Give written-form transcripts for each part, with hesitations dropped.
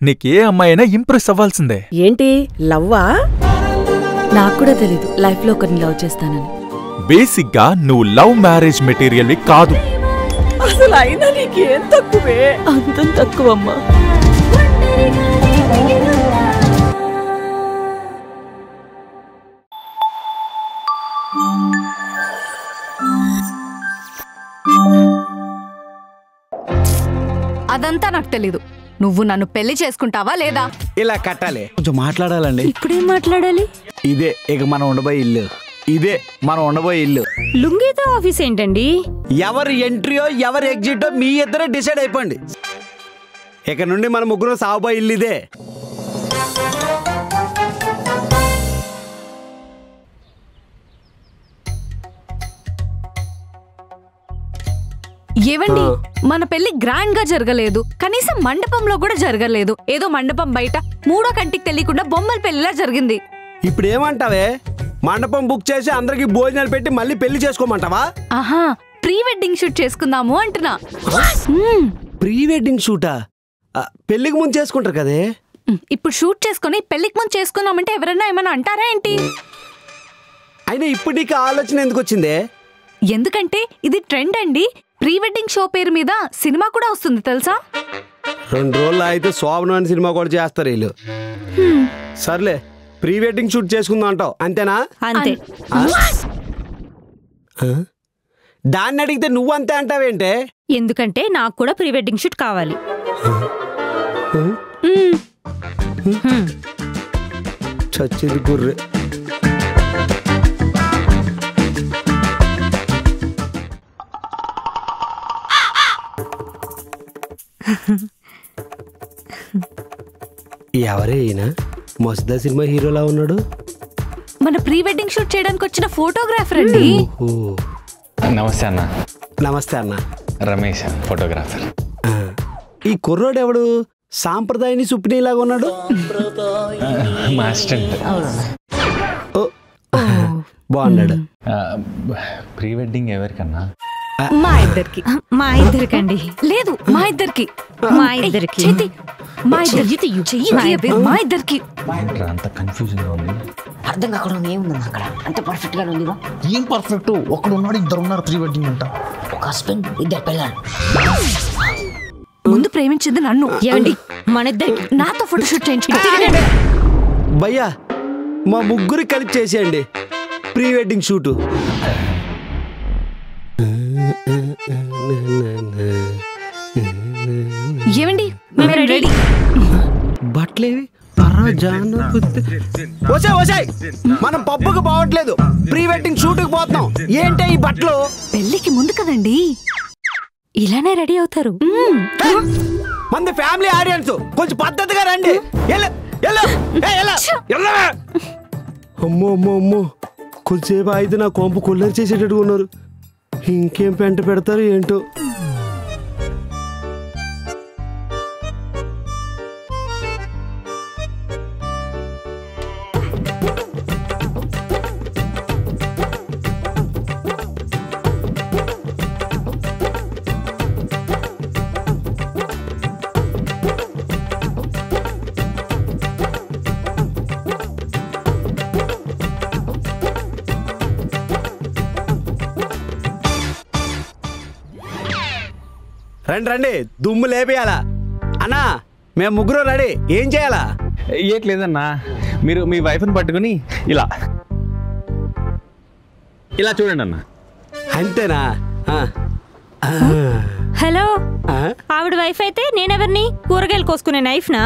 నీకే అమ్మాయి అయినా ఇంప్రెస్ అవ్వాల్సిందే. ఏంటి లవ్వా? నాకు కూడా తెలీదు లైఫ్ లో ఒకరిని లవ్ చేస్తానని. బేసిక్ గా నువ్వు లవ్ మ్యారేజ్ మెటీరియల్ కాదు. అసలు అయినా నీకేం తక్కువే? అంతం తక్కువమ్మా. అదంతా నాకు తెలీదు. నువ్వు నన్ను పెళ్లి చేసుకుంటావా లేదా? ఇలా కట్టాలి. కొంచెం మాట్లాడాలండి. ఇప్పుడేం మాట్లాడాలి? ఇదే ఇక మనం ఉండబోయే ఇల్లు. ఇదే మనం ఉండబోయే ఇల్లు. లుంగీతో ఆఫీస్ ఏంటండి? ఎవరు ఎంట్రీయో ఎవరు ఎగ్జిటో మీ ఇద్దరే డిసైడ్ అయిపోండి. ఇక నుండి మన ముగ్గురు సాగుబోయే ఇల్లు ఇదే. ఏవండి, మన పెళ్లి గ్రాండ్ గా జరగలేదు, కనీసం మండపంలో కూడా జరగలేదు. ఏదో మండపం బయట మూడో కంటికి తెలియకుండా బొమ్మల పెళ్లిలా జరిగింది. ఇప్పుడు ఏమంటావే? మండపం బుక్ చేసి అందరికి భోజనాలు పెట్టి మళ్ళీ పెళ్లి చేసుకోమంటావా? ఆహా, ప్రీ వెడ్డింగ్ షూట్ చేసుకుందాము అంటున్నా. ప్రీ వెడ్డింగ్ షూటా? పెళ్లికి ముందు చేసుకుంటారు కదే. ఇప్పుడు షూట్ చేసుకుని పెళ్లికి ముందు చేసుకుందామంటే ఎవరన్నా ఏమన్నా అంటారా ఏంటి? అయినా ఇప్పుడు నీకు ఆలోచన ఎందుకు వచ్చిందే? ఎందుకంటే ఇది ట్రెండ్ అండి. ప్రీ వెడ్డింగ్ షో పేరు మీద సినిమా కూడా వస్తుంది తెలుసా? 2 రోజులు అయితే శోభనం అని సినిమా కూడా చేస్తారు వీళ్ళు. సర్లే, ప్రీ వెడ్డింగ్ షూట్ చేసుకుందాం అంటావు అంతేనా? అంతే. దాన్ని అడిగితే నువ్వు అంతే అంటావేంటే? ఎందుకంటే నాకు కూడా ప్రీ వెడ్డింగ్ షూట్ కావాలి. చచ్చింది గుర్రె. ఎవరే ఈయన? మస్దా సినిమా హీరోలా ఉన్నాడు. మన ప్రీ వెడ్డింగ్ షూట్ చేయడానికి వచ్చిన ఫోటోగ్రాఫర్ అండి. నమస్తే అన్న. నమస్తే అన్న. రమేష్ ఫోటోగ్రాఫర్. ఈ కుర్రోడు ఎవడు? సాంప్రదాయని సుప్ని లాగా ఉన్నాడు. మా అసిస్టెంట్. బాగున్నాడు. ప్రీ వెడ్డింగ్ ఎవరికన్నా? మా ఇద్దరికి. మా ఇద్దరికండి. లేదు, మా ఇద్దరికి. మా ఇద్దరికి. మా ఇద్దరికి. అంత కన్ఫ్యూజన్ గా ఉంది. అర్థం కాకుండా ఏముంది అక్కడ? అంత పర్ఫెక్ట్ గా ఉంది. ఏం పర్ఫెక్ట్? ఒకడు ఉన్నాడు, 2 ఉన్నారు ప్రీ వెడ్డింగ్ అంట. ఒక హస్బెండ్, 2 పిల్లలు. ముందు ప్రేమించింది నన్ను. ఏమండి, మన ఇద్దరికి నాతో ఫోటోషూట్ చేయించుకుంటే భయ్యా, మా ముగ్గురు కలిపి చేసేయండి ప్రీ వెడ్డింగ్ షూటు. ఏమండి, మేము రెడీ. బట్టలేవి? మనం పబ్బుకు పోవట్లేదు, ప్రీ వెడ్డింగ్ షూట్కి పోతున్నాం. ఏంటే ఈ బట్టలు? పెళ్లికి ముందు కదండి. ఇలానే రెడీ అవుతారు. మంది ఫ్యామిలీ ఆడియన్స్, కొంచెం పద్ధతిగా రండి. అమ్మో అమ్మో అమ్మో, కొద్దిసేపు అయితే నా కొంప కొల్లరి చేసేటట్టుగా ఉన్నారు. ఇంకేం పెంట పెడతారు ఏంటో. రండి రండి, దుమ్ము లేపేయాలా? అన్నా, మేము ముగ్గురు రెడీ. ఏం చేయాలా? ఏట్లేదన్నా, మీరు మీ వైఫ్ని పట్టుకుని ఇలా ఇలా చూడండి అన్న. అంతేనా? హలో, ఆవిడ వైఫ్ అయితే నేనెవరిని? కూరగాయలు కోసుకునే నైఫ్ నా?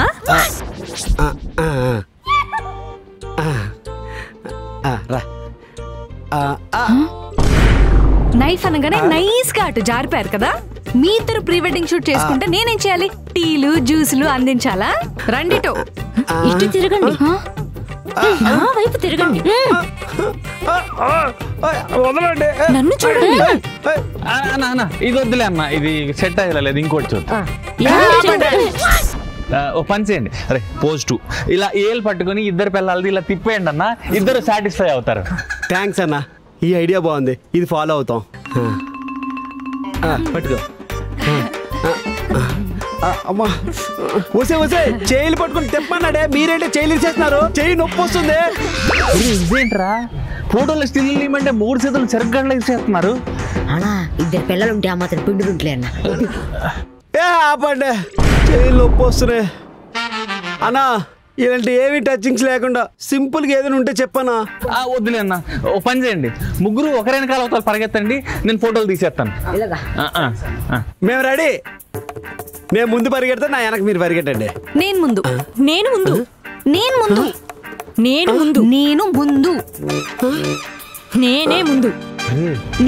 నైఫ్ అనగానే నైస్ గా అటు జారిపోయారు కదా. మీ ఇద్దరు ప్రీ వెడ్డింగ్ షూట్ చేసుకుంటే నేనేం చేయాలి? టీలు జ్యూసులు అందించాలా? రండిటో. ఇటు తిరగండి, వైపు తిరగండి. నన్ను చూడండి. ఇది వద్దులే అన్న, ఇది సెట్ అయ్యలేదు. ఇంకోటి చూద్దాం. ఓ పని చేయండి, అరే పోజ్ 2 ఇలా ఏళ్ళు పట్టుకుని ఇద్దరు పిల్లలది ఇలా తిప్పేయండి అన్న, ఇద్దరు సాటిస్ఫై అవుతారు. థ్యాంక్స్ అన్న, ఈ ఐడియా బాగుంది. ఇది ఫాలో అవుతాం. పట్టుకో. అమ్మా వసే చేయిలు పట్టుకుని తెప్పన్నాడే, మీరేంటే చేయిలు ఇచ్చేస్తున్నారు, చేయి నొప్పి వస్తుంది. ఇదేంట్రా ఫోటోలో స్టిల్ ఇవ్వమంటే 3 చేతులు చెరగడ్లు ఇచ్చేస్తున్నారు. అన్నా 2 పిల్లలు ఉంటే ఆ మాత్రం పిండి ఉంటలే అన్న. ఆపండి, చేయిలు నొప్పి వస్తున్నాయి అన్నా. ఇలాంటి ఏమి టచింగ్స్ లేకుండా సింపుల్ గా ఏదైనా ఉంటే చెప్పనా? వద్దులే అన్న, ఓ పని చేయండి, ముగ్గురు ఒకరైన కాలం పరిగెత్తండి, నేను ఫోటోలు తీసేస్తాను. మేము రెడీ. మేము ముందు పరిగెడతా, నా వెనక మీరు పరిగెట్టండి. నేను ముందు. నేను ముందు. నేను ముందు. నేను ముందు. నేను ముందు. నేనే ముందు.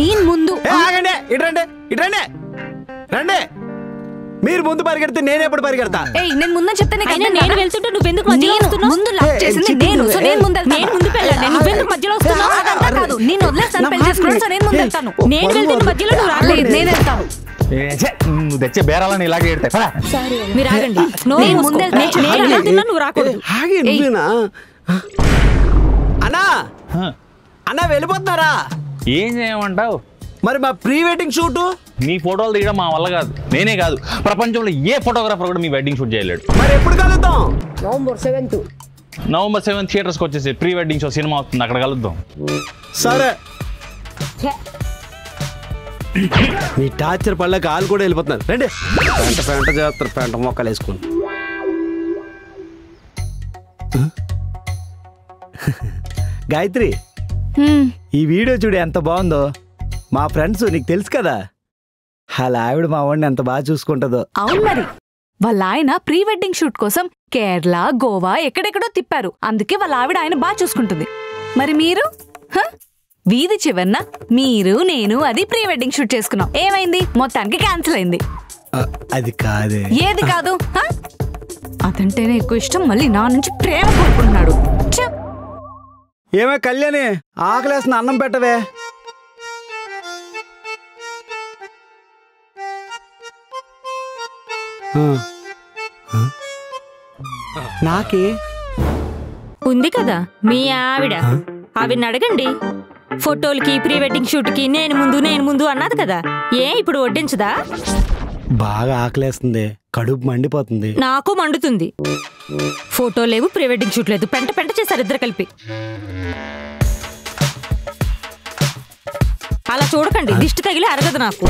నేను ముందు. ఆగండి, ఇట్రండి ఇట్రండి రండి. మీరు ముందు పరిగెడితే నేను ఎప్పుడు పరిగెడతా? నేను ముందని చెప్తానే అయినా నేను వెళ్తుంటే నువ్వెందుకు మధ్యలో వస్తున్నావు? ముందు లాక్ చేసింది నేను, సో నేను ముందు వెళ్తాను. నేను ముందు పెళ్ళాను, నువ్వెందుకు మధ్యలో వస్తున్నావు? అదంతా కాదు, నేను వదిలేస్తాను పెళ్లి చేసుకున్నాను, సో నేను ముందు వెళ్తాను. నేను వెళ్తుంటే మధ్యలో నువ్వు రాలేదు. నేను వెళ్తాను. నువ్వు తెచ్చే బేరాలని ఇలాగే ఎడతాయి. మీరు ఆగండి. నేను ముందు వెళ్తున్నా, నువ్వు రాకూడదు. ఆగే నువ్వేనా? అన్నా అన్నా వెళ్ళిపోతున్నారా? ఏం చేయమంటావు? మరి మా ప్రీ వెడ్డింగ్ షూటు? నీ ఫోటోలు తీయడం మా వల్ల కాదు. నేనే కాదు, ప్రపంచంలో ఏ ఫోటోగ్రాఫర్ కూడా మీ వెడ్డింగ్ షూట్ చేయలేడు. మరి ఎప్పుడు కలుద్దాం? November 7th. November 7th థియేటర్స్కి వచ్చేసి ప్రీ వెడ్డింగ్ షో సినిమా అవుతుంది, అక్కడ కలుద్దాం. సరే. మీ టార్చర్ పళ్ళకి ఆలు కూడా వెళ్ళిపోతున్నారు. రండి. పెంట చేస్తారు, పెంట మొక్కలు వేసుకుని. గాయత్రి, ఈ వీడియో చూడు ఎంత బాగుందో. మా ఫ్రెండ్స్ నీకు తెలుసు కదా, అలా ఆవిడ మా వాడిని ఎంత బాగా చూసుకుంటుందో. అవును మరి, వాళ్ళ ఆయన ప్రీ వెడ్డింగ్ షూట్ కోసం కేరళ, గోవా ఎక్కడెక్కడో తిప్పారు. అందుకే వాళ్ళ ఆవిడ ఆయన బాగా చూసుకుంటుంది. మరి మీరు వీధి చివరన మీరు, నేను అది ప్రీ వెడ్డింగ్ షూట్ చేసుకున్నాం. ఏమైంది? మొత్తానికి క్యాన్సిల్ అయింది. అది కాదే. ఏది కాదు? అదంటేనే ఎక్కువ ఇష్టం, మళ్ళీ నా నుంచి ప్రేమ కోరుకుంటున్నాడు. ఏమే కళ్యాణి, ఆకలేసిన అన్నం పెట్టవే. నాకే ఉంది కదా మీ ఆవిడ, ఆవిడని అడగండి. ఫోటోలకి ప్రీ వెడ్డింగ్ షూట్ కి నేను ముందు అన్నది కదా, ఏ ఇప్పుడు వడ్డించదా? బాగా ఆకలేస్తుంది, కడుపు మండిపోతుంది. నాకు మండుతుంది. ఫోటో లేవు, ప్రీ వెడ్డింగ్ షూట్ లేదు, పెంట చేశారు ఇద్దరు కలిపి. అలా చూడకండి, దిష్టి తగిలి అరగదు నాకు.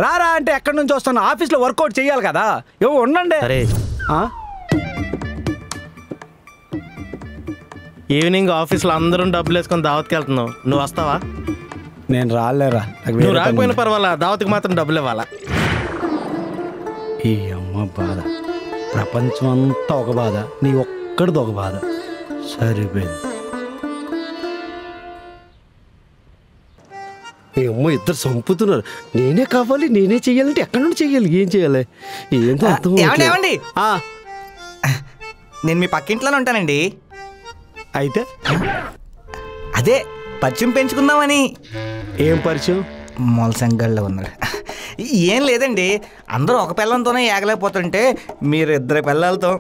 రారా అంటే ఎక్కడి నుంచి వస్తాను? ఆఫీస్లో వర్కౌట్ చేయాలి కదా. ఏవో ఉండండి. ఈవినింగ్ ఆఫీస్లో అందరం డబ్బులు వేసుకొని దావత్కి వెళ్తున్నావు, నువ్వు వస్తావా? నేను రాలేరా. నువ్వు రాకపోయినా పర్వాలా, దావత్కి మాత్రం డబ్బులు ఇవ్వాలా. ఈ అమ్మ బాధ, ప్రపంచం అంతా ఒక బాధ, నీ ఒక్కడిది ఒక బాధ. సరిపోయింది. ఈ అమ్మ ఇద్దరు చంపుతున్నారు. నేనే కావాలి, నేనే చెయ్యాలంటే ఎక్కడి నుండి చెయ్యాలి, ఏం చెయ్యాలి, ఏంటో అర్థం. నేను మీ పక్కింట్లోనే ఉంటానండి. అయితే అదే పరిచయం పెంచుకుందామని. ఏం పరిచయం? మొలసంగల్లో ఉన్నాడు. ఏం లేదండి, అందరూ ఒక పిల్లలతోనే ఏగలేకపోతుంటే మీరు 2 పిల్లలతో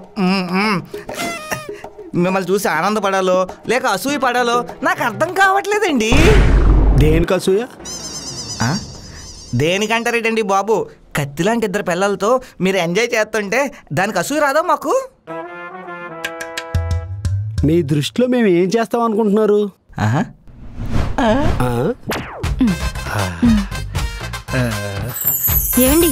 మిమ్మల్ని చూసి ఆనందపడాలో లేక అసూయ పడాలో నాకు అర్థం కావట్లేదండి. దేనికి అసూయ? దేనికంటారేటండి బాబు, కత్తి లాంటి 2 పిల్లలతో మీరు ఎంజాయ్ చేస్తుంటే దానికి అసూయ రాదా మాకు? మీ దృష్టిలో మేము ఏం చేస్తాం అనుకుంటున్నారు? ఏమండి,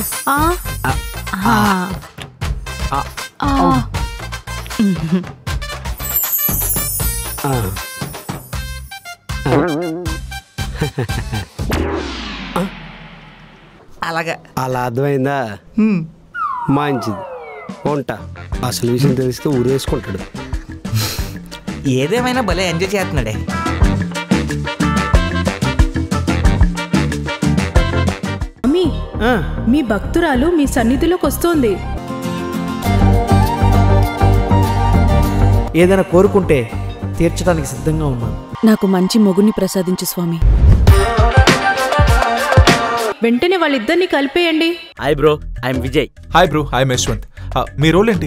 అలాగా. అలా అర్థమైందా? మంచిది, ఉంటా. అసలు విషయం తెలిస్తే ఊరేసుకుంటాడు. ఏదేమైనా భలే ఎంజాయ్ చేస్తున్నాడే. మీ భక్తురాలు మీ సన్నిధిలోకి వస్తోంది. ఏదైనా కోరుకుంటే తీర్చడానికి సిద్ధంగా ఉన్నాను. నాకు మంచి మొగుని ప్రసాదించు స్వామి. వెంటనే వాళ్ళిద్దరిని కలిపేయండి. Hi bro, I'm Vijay. Hi bro, I'm Yashwanth. మీ రోల్ ఏంటి?